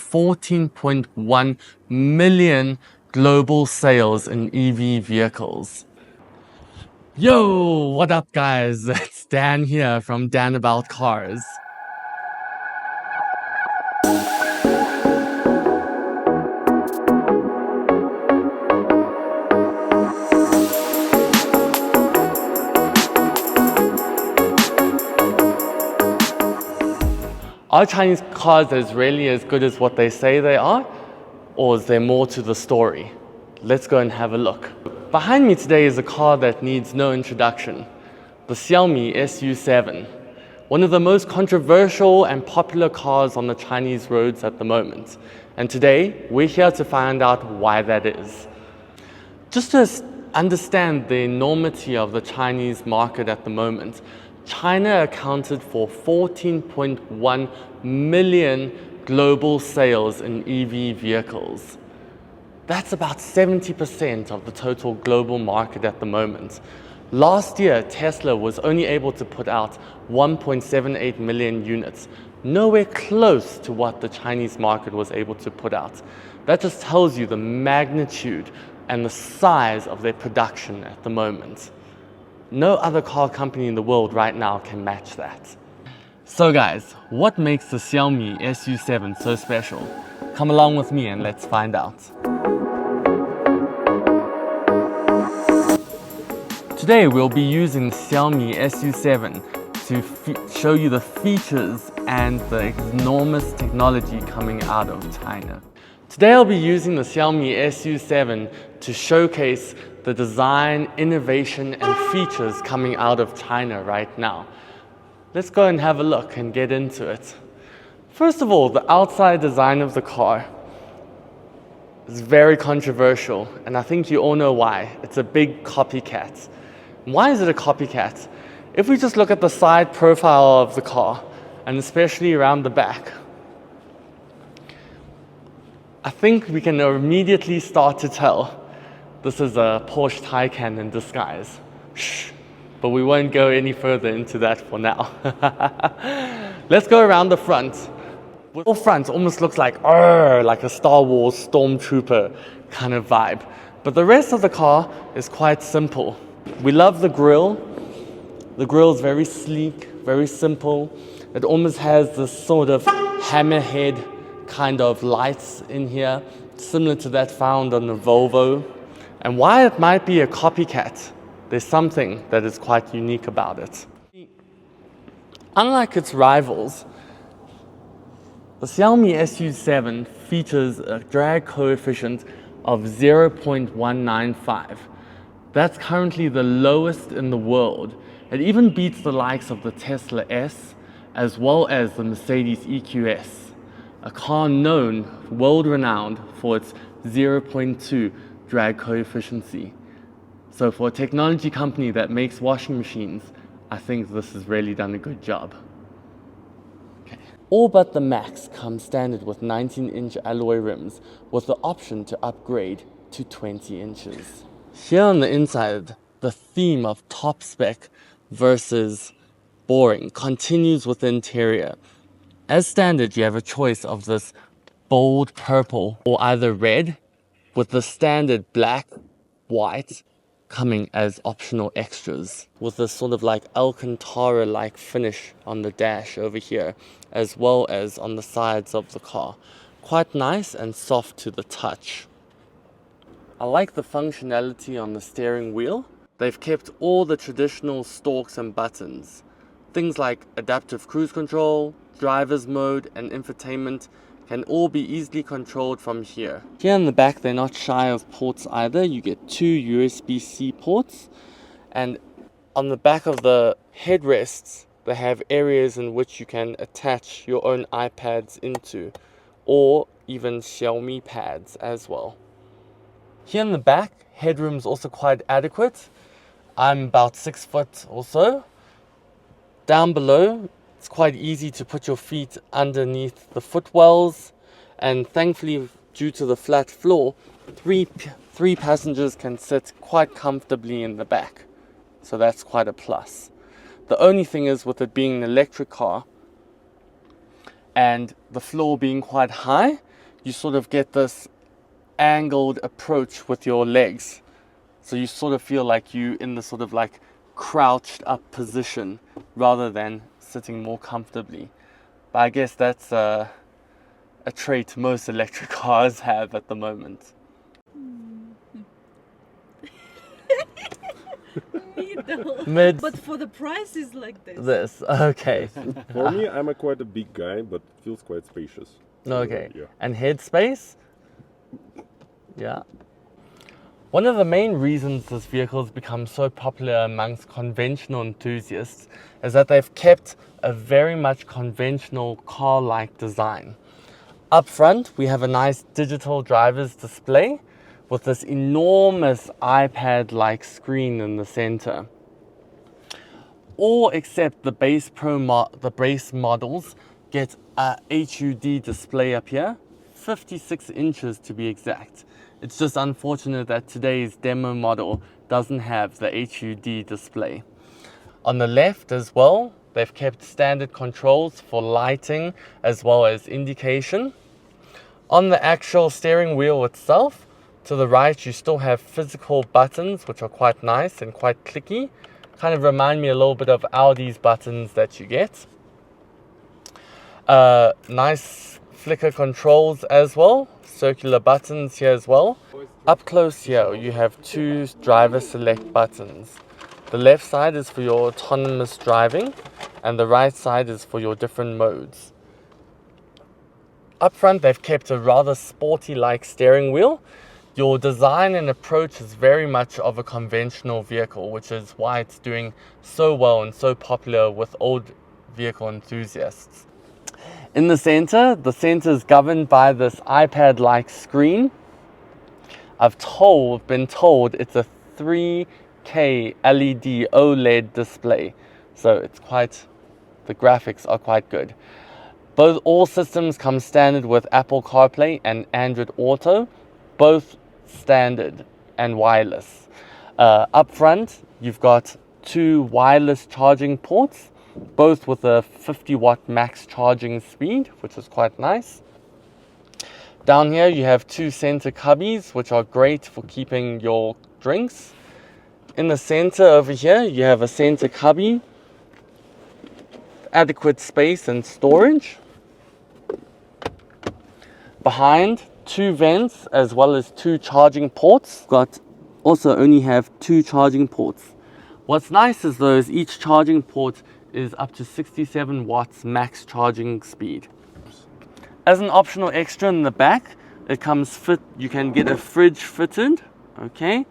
14.1 million global sales in EV vehicles. Yo, what up guys? It's Dan here from Dan About Cars. Are Chinese cars as really as good as what they say they are? Or is there more to the story? Let's go and have a look. Behind me today is a car that needs no introduction. The Xiaomi SU7. One of the most controversial and popular cars on the Chinese roads at the moment. And today, we're here to find out why that is. Just to understand the enormity of the Chinese market at the moment, China accounted for 14.1 million global sales in EV vehicles. That's about 70% of the total global market at the moment. Last year, Tesla was only able to put out 1.78 million units, nowhere close to what the Chinese market was able to put out. That just tells you the magnitude and the size of their production at the moment. No other car company in the world right now can match that. So guys, what makes the Xiaomi SU7 so special? Come along with me and let's find out. Today we'll be using the Xiaomi SU7 to show you the features and the enormous technology coming out of China. Today I'll be using the Xiaomi SU7 to showcase the design, innovation, and features coming out of China right now. Let's go and have a look and get into it. First of all, the outside design of the car is very controversial, and I think you all know why. It's a big copycat. Why is it a copycat? If we just look at the side profile of the car, and especially around the back, I think we can immediately start to tell this is a Porsche Taycan in disguise. Shh, but we won't go any further into that for now. Let's go around the front. The whole front almost looks like a Star Wars stormtrooper kind of vibe. But the rest of the car is quite simple. We love the grille. The grille is very sleek, very simple. It almost has this sort of hammerhead kind of lights in here, similar to that found on the Volvo. And why it might be a copycat, there's something that is quite unique about it. Unlike its rivals, the Xiaomi SU7 features a drag coefficient of 0.195. That's currently the lowest in the world. It even beats the likes of the Tesla S as well as the Mercedes EQS, a car known, world-renowned for its 0.2 drag coefficient. So for a technology company that makes washing machines, I think this has really done a good job. Okay. All but the Max comes standard with 19-inch alloy rims with the option to upgrade to 20 inches. Here on the inside, the theme of top spec versus boring continues with the interior. As standard, you have a choice of this bold purple or either red, with the standard black, white coming as optional extras, with this sort of like Alcantara-like finish on the dash over here, as well as on the sides of the car. Quite nice and soft to the touch. I like the functionality on the steering wheel. They've kept all the traditional stalks and buttons. Things like adaptive cruise control, driver's mode, and infotainment can all be easily controlled from here. Here in the back, they're not shy of ports either. You get 2 USB-C ports, and on the back of the headrests, they have areas in which you can attach your own iPads into, or even Xiaomi pads as well. Here in the back, headroom's also quite adequate. I'm about 6 foot or so. Down below, it's quite easy to put your feet underneath the footwells, and thankfully, due to the flat floor, three passengers can sit quite comfortably in the back. So that's quite a plus. The only thing is, with it being an electric car and the floor being quite high, you sort of get this angled approach with your legs. So you sort of feel like you in the sort of like crouched up position rather than sitting more comfortably. But I guess that's a trait most electric cars have at the moment. Mid. But for the price is like this. This, okay. For me, I'm quite a big guy, but it feels quite spacious. So, Okay. yeah. And headspace? Yeah. One of the main reasons this vehicle has become so popular amongst conventional enthusiasts is that they've kept a very much conventional car-like design. Up front, we have a nice digital driver's display with this enormous iPad-like screen in the center. All except the base models get a HUD display up here, 56 inches to be exact. It's just unfortunate that today's demo model doesn't have the HUD display. On the left as well, they've kept standard controls for lighting as well as indication. On the actual steering wheel itself, to the right, you still have physical buttons, which are quite nice and quite clicky. Kind of remind me a little bit of Audi's buttons that you get. Nice flicker controls as well. Circular buttons here as well. Up close here, you have two driver select buttons. The left side is for your autonomous driving, and the right side is for your different modes. Up front, they've kept a rather sporty-like steering wheel. Your design and approach is very much of a conventional vehicle, which is why it's doing so well and so popular with old vehicle enthusiasts. In the center is governed by this iPad-like screen. I've been told it's a 3K LED OLED display, so the graphics are quite good. All systems come standard with Apple CarPlay and Android Auto, both standard and wireless. Up front, you've got two wireless charging ports, both with a 50-watt max charging speed, which is quite nice. Down here, you have two center cubbies, which are great for keeping your drinks. In the center over here, you have a center cubby, adequate space and storage. Behind, two vents as well as two charging ports. Also only have two charging ports. What's nice is though is each charging port is up to 67 watts max charging speed. As an optional extra in the back, it comes you can get a fridge fitted, okay?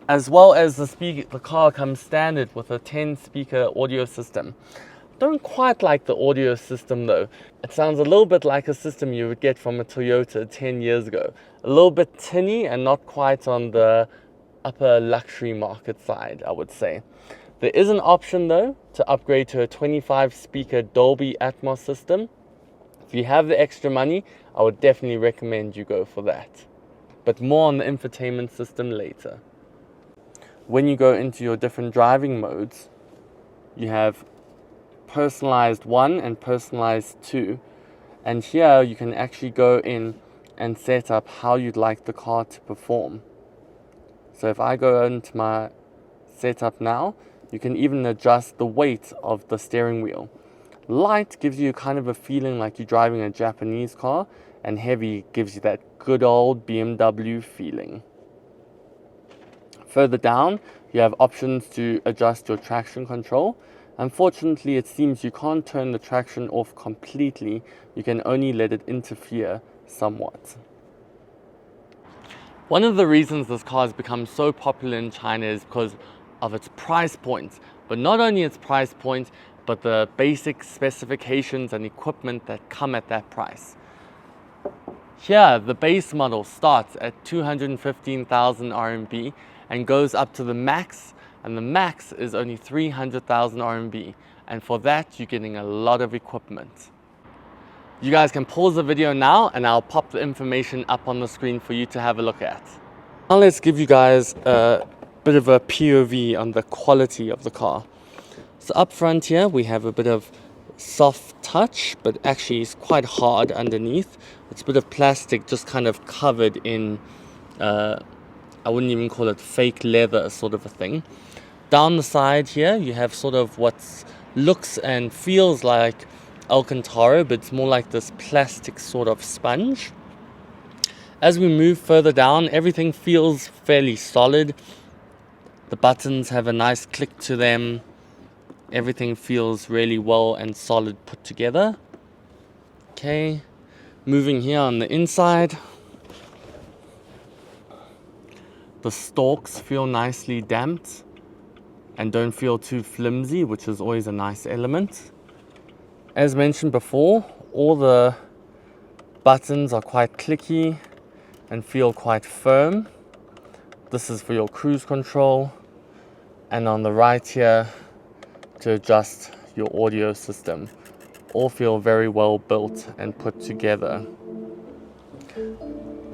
As well as the car comes standard with a 10-speaker audio system. Don't quite like the audio system though. It sounds a little bit like a system you would get from a Toyota 10 years ago. A little bit tinny and not quite on the upper luxury market side, I would say. There is an option though to upgrade to a 25-speaker Dolby Atmos system. If you have the extra money, I would definitely recommend you go for that. But more on the infotainment system later. When you go into your different driving modes, you have personalized 1 and personalized 2, and here you can actually go in and set up how you'd like the car to perform. So if I go into my setup now, you can even adjust the weight of the steering wheel. Light gives you kind of a feeling like you're driving a Japanese car, and heavy gives you that good old BMW feeling. Further down, you have options to adjust your traction control. Unfortunately, it seems you can't turn the traction off completely. You can only let it interfere somewhat. One of the reasons this car has become so popular in China is because of its price point. But not only its price point, but the basic specifications and equipment that come at that price. Here, the base model starts at 215,000 RMB and goes up to the max, and the max is only 300,000 RMB. And for that, you're getting a lot of equipment. You guys can pause the video now and I'll pop the information up on the screen for you to have a look at. Now let's give you guys a bit of a POV on the quality of the car. So up front here, we have a bit of soft touch, but actually it's quite hard underneath. It's a bit of plastic just kind of covered in, I wouldn't even call it fake leather sort of a thing. Down the side here, you have sort of what looks and feels like Alcantara, but it's more like this plastic sort of sponge. As we move further down, everything feels fairly solid. The buttons have a nice click to them. Everything feels really well and solid put together. Okay, moving here on the inside. The stalks feel nicely damped and don't feel too flimsy, which is always a nice element. As mentioned before, all the buttons are quite clicky and feel quite firm. This is for your cruise control, and on the right here to adjust your audio system. All feel very well built and put together.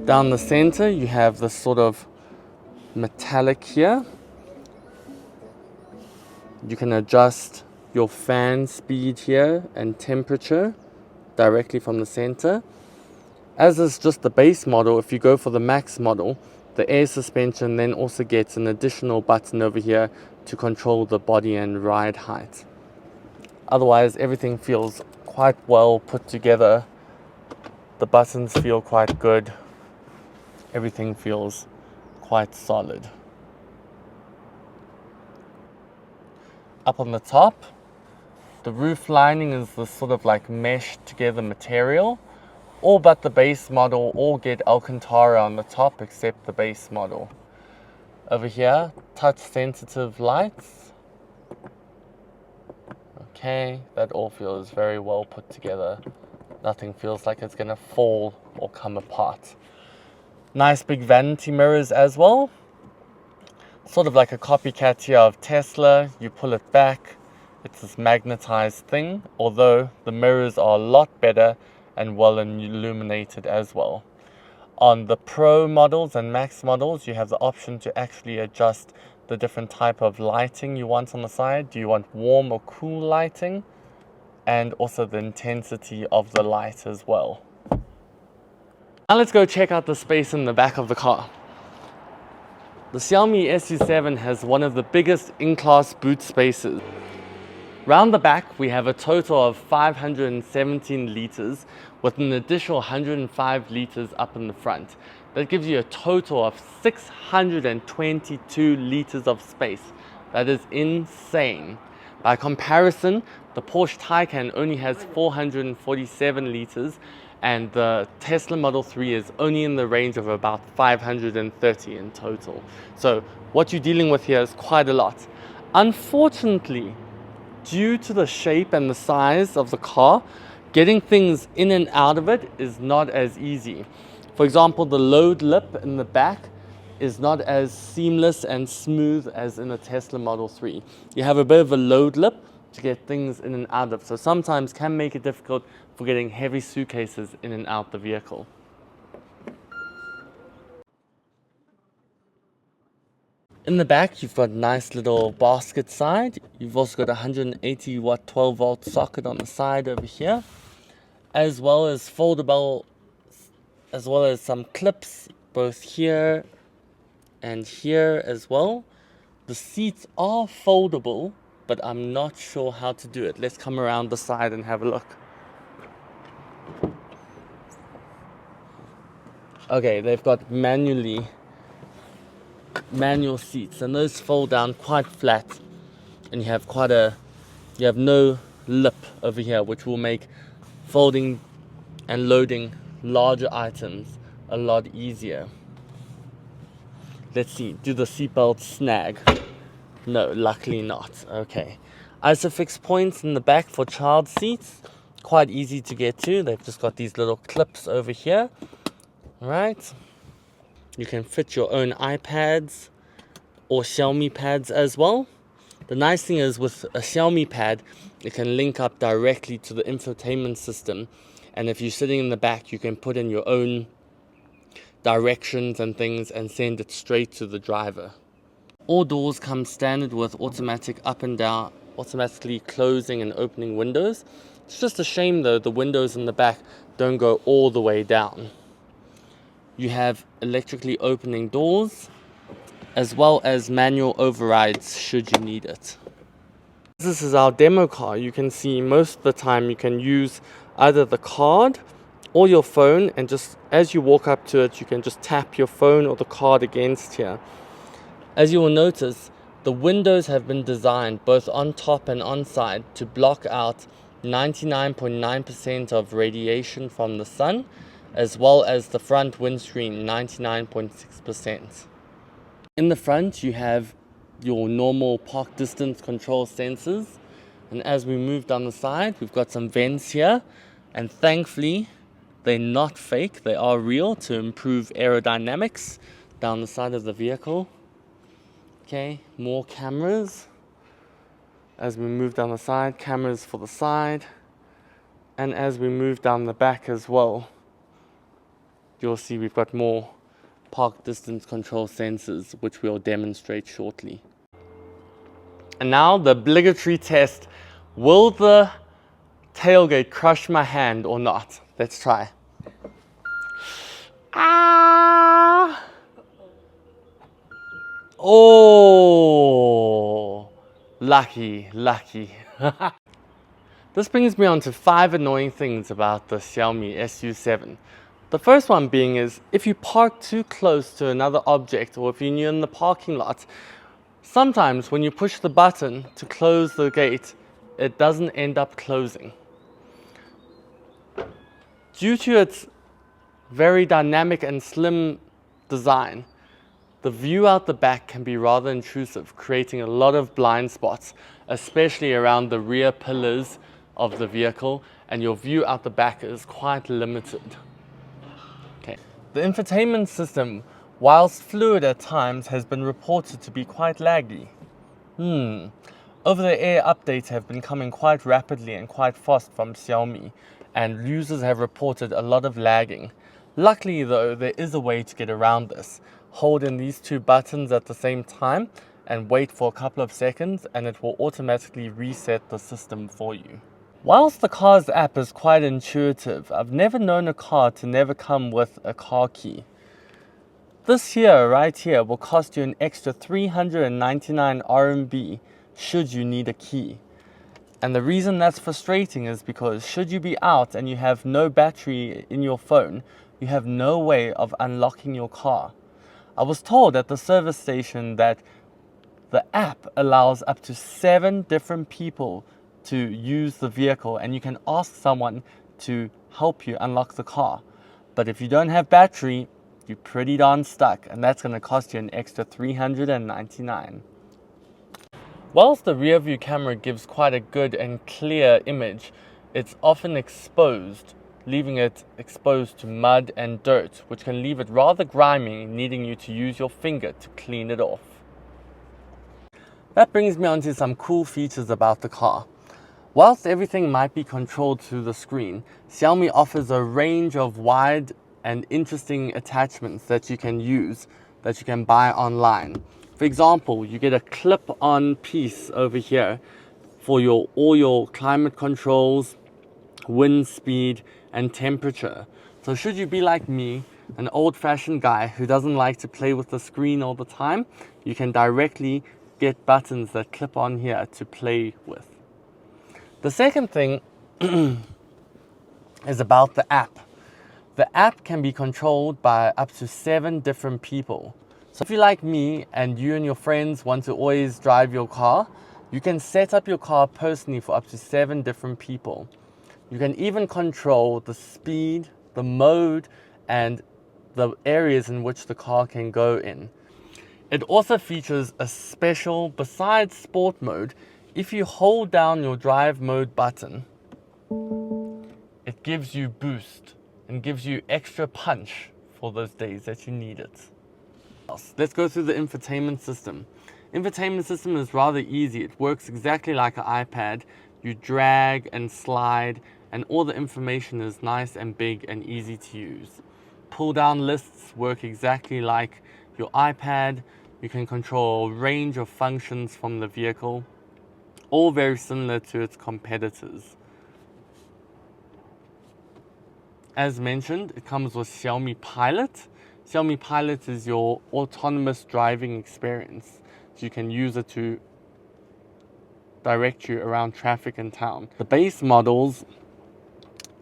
Down the center you have this sort of metallic here. You can adjust your fan speed here and temperature directly from the center. As is just the base model, if you go for the max model, the air suspension then also gets an additional button over here to control the body and ride height. Otherwise, everything feels quite well put together. The buttons feel quite good. Everything feels quite solid. Up on the top, the roof lining is this sort of like meshed together material. All but the base model all get Alcantara on the top except the base model. Over here, touch sensitive lights. Okay, that all feels very well put together. Nothing feels like it's gonna fall or come apart. Nice big vanity mirrors as well. Sort of like a copycat here of Tesla. You pull it back, it's this magnetized thing, although the mirrors are a lot better and well illuminated as well. On the Pro models and Max models, you have the option to actually adjust the different type of lighting you want on the side. Do you want warm or cool lighting? And also the intensity of the light as well. Now let's go check out the space in the back of the car. The Xiaomi SU7 has one of the biggest in-class boot spaces. Round the back, we have a total of 517 liters with an additional 105 liters up in the front. That gives you a total of 622 liters of space. That is insane. By comparison, the Porsche Taycan only has 447 liters and the Tesla Model 3 is only in the range of about 530 in total. So what you're dealing with here is quite a lot. Unfortunately, due to the shape and the size of the car, getting things in and out of it is not as easy. For example, the load lip in the back is not as seamless and smooth as in a Tesla Model 3. You have a bit of a load lip to get things in and out of, so sometimes can make it difficult for getting heavy suitcases in and out the vehicle. In the back, you've got a nice little basket side. You've also got a 180 watt 12 volt socket on the side over here, as well as foldable, as well as some clips both here and here as well. The seats are foldable, but I'm not sure how to do it. Let's come around the side and have a look. Okay, they've got manual seats, and those fold down quite flat, and you have no lip over here, which will make folding and loading larger items a lot easier. Let's see, do the seatbelts snag? No, luckily not. Okay, ISOFIX points in the back for child seats, quite easy to get to. They've just got these little clips over here. Right, you can fit your own iPads or Xiaomi pads as well. The nice thing is with a Xiaomi pad, it can link up directly to the infotainment system, and if you're sitting in the back, you can put in your own directions and things and send it straight to the driver. All doors come standard with automatic up and down, automatically closing and opening windows. It's just a shame though, the windows in the back don't go all the way down. You have electrically opening doors, as well as manual overrides should you need it. This is our demo car. You can see most of the time you can use either the card or your phone, and just as you walk up to it, you can just tap your phone or the card against here. As you will notice, the windows have been designed both on top and on side to block out 99.9% of radiation from the sun, as well as the front windscreen 99.6%. In the front you have your normal park distance control sensors, and as we move down the side we've got some vents here, and thankfully they're not fake, they are real to improve aerodynamics down the side of the vehicle. Okay, more cameras as we move down the side, cameras for the side, and as we move down the back as well, you'll see we've got more park distance control sensors, which we'll demonstrate shortly. And now the obligatory test. Will the tailgate crush my hand or not? Let's try. Ah! Oh! Lucky. This brings me on to 5 annoying things about the Xiaomi SU7. The first one being is, if you park too close to another object, or if you're in the parking lot, sometimes when you push the button to close the gate, it doesn't end up closing. Due to its very dynamic and slim design, the view out the back can be rather intrusive, creating a lot of blind spots, especially around the rear pillars of the vehicle, and your view out the back is quite limited. Okay. The infotainment system, whilst fluid at times, has been reported to be quite laggy. Over-the-air updates have been coming quite rapidly and quite fast from Xiaomi, and users have reported a lot of lagging. Luckily though, there is a way to get around this. Hold in these 2 buttons at the same time and wait for a couple of seconds, and it will automatically reset the system for you. Whilst the car's app is quite intuitive, I've never known a car to never come with a car key. This here, right here, will cost you an extra 399 RMB should you need a key. And the reason that's frustrating is because should you be out and you have no battery in your phone, you have no way of unlocking your car. I was told at the service station that the app allows up to 7 different people to use the vehicle, and you can ask someone to help you unlock the car. But if you don't have battery, you're pretty darn stuck, and that's going to cost you an extra 399. Whilst the rear view camera gives quite a good and clear image, it's often exposed, leaving it exposed to mud and dirt, which can leave it rather grimy, needing you to use your finger to clean it off. That brings me on to some cool features about the car. Whilst everything might be controlled through the screen, Xiaomi offers a range of wide and interesting attachments that you can use, that you can buy online. For example, you get a clip-on piece over here for all your climate controls, wind speed, and temperature. So should you be like me, an old-fashioned guy who doesn't like to play with the screen all the time, you can directly get buttons that clip on here to play with. The second thing is about the app. The app can be controlled by up to 7 different people. So if you're like me and you and your friends want to always drive your car, you can set up your car personally for up to 7 different people. You can even control the speed, the mode, and the areas in which the car can go in. It also features a special, besides sport mode, if you hold down your drive mode button, it gives you boost and gives you extra punch for those days that you need it. Let's go through the infotainment system. Infotainment system is rather easy. It works exactly like an iPad. You drag and slide, and all the information is nice and big and easy to use. Pull down lists work exactly like your iPad. You can control a range of functions from the vehicle, all very similar to its competitors. As mentioned, it comes with Xiaomi Pilot. Xiaomi Pilot is your autonomous driving experience. So you can use it to direct you around traffic in town. The base model's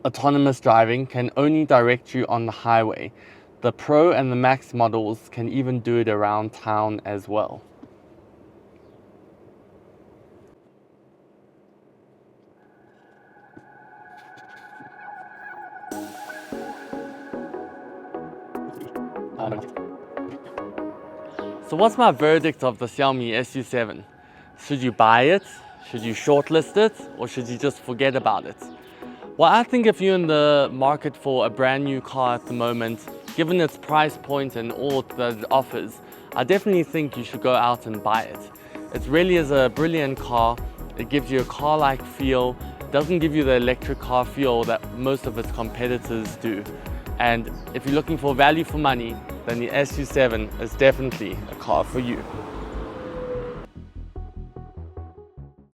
autonomous driving can only direct you on the highway. The Pro and the Max models can even do it around town as well. So what's my verdict of the Xiaomi SU7? Should you buy it? Should you shortlist it? Or should you just forget about it? Well, I think if you're in the market for a brand new car at the moment, given its price point and all that it offers, I definitely think you should go out and buy it. It really is a brilliant car. It gives you a car-like feel. It doesn't give you the electric car feel that most of its competitors do. And if you're looking for value for money, then the SU7 is definitely a car for you.